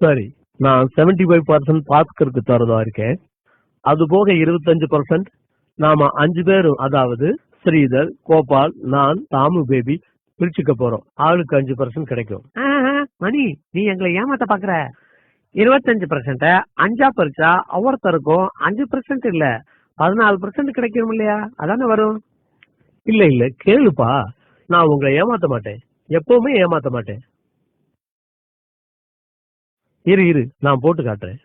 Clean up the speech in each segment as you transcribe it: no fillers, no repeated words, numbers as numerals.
சரி, நான் 75% பாஸ்கருக்கு தரதா இருக்கேன். அது போக 25% நாம 5 பேரும், அதாவது ஸ்ரீதர், கோபால், நான், தாமு பேபி பிரிச்சுக்க போறோம். ஆளுக்கு 5% கிடைக்கும். மணி, நீ எங்களை ஏமாத்த பாக்குற. 25% 5ஆ பறிச்சா ஒவ்வொருத்தருக்கும் 5% இல்ல 14% கிடைக்கும் இல்லையா? அதானே வரும். இல்ல இல்ல, கேளுப்பா, நான் உங்களை ஏமாத்த மாட்டேன், எப்பவுமே ஏமாத்த மாட்டேன். இரு நான் போட்டு காட்டுறேன்.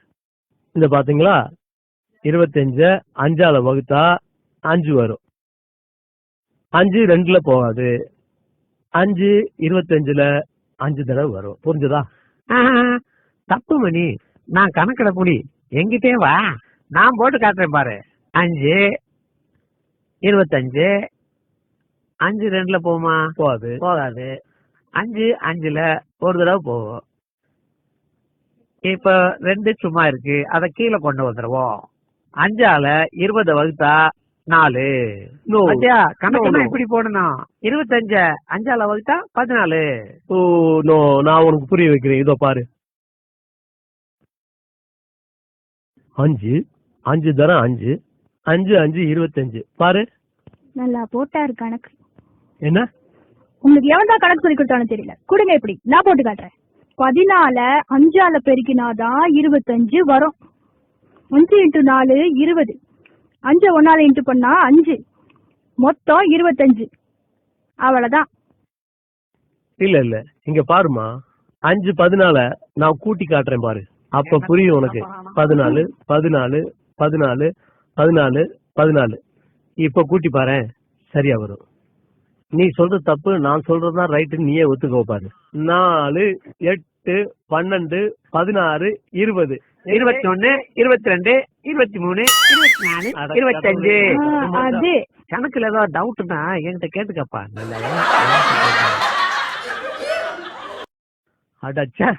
இந்த பாத்தீங்களா, 25 5ஆல வகுத்தா 5 வரும். 5 2ல போகாது. 5 25ல 5 தடவை வரும். புரிஞ்சுதா? தப்பு மணி, நான் கணக்கிட புலி, எங்கிட்டே வா, நான் போட்டு காட்டுறேன் பாரு. 5 25 5 2ல போகுமா? போகாது. 5 5ல ஒரு தடவை போகும். இப்ப 2 சும்மா இருக்கு, அத கீழே கொண்டு வந்துருவோம். 5ஆல 20 வகுத்தா 4. கணக்கு இப்படி போடணும். 25 5ஆல வகுத்தா 14. ஓ நோ, நான் உனக்கு புரிய வைக்கிறேன். இதோ பாரு, 5 5 தரம் 5 5 5 25. பாரு, நல்லா போட்டாரு கணக்கு. என்ன உங்களுக்கு எவன் தான் கணக்கு சொல்லி கொடுத்தானு தெரியல. கொடுங்க, இப்படி நான் போட்டு காட்டுறேன். 14 5ஆல பெருக்கினாதான் 25 வரும். 5 × 4 20. 5 1ஆல இன்ட்டு பண்ணா 5, மொத்தம் 25. அவ்வளவுதான். இல்ல இங்க பாருமா, 5 14 நான் கூட்டி காட்டுறேன் பாரு, அப்ப புரியும் உனக்கு. 14 14 14 14 14. இப்ப கூட்டி பாரு, சரியா வரும். நீ சொல்றது தப்பு, நான் சொல்றதுதான் ரைட், நீயே ஒத்துக்கோ பாரு. 4 8 12 16 20 21 22 23 24 25. அது கணக்குல ஏதோ டவுட்னா என்கிட்ட கேட்டுக்கப்பா. அடச்சா.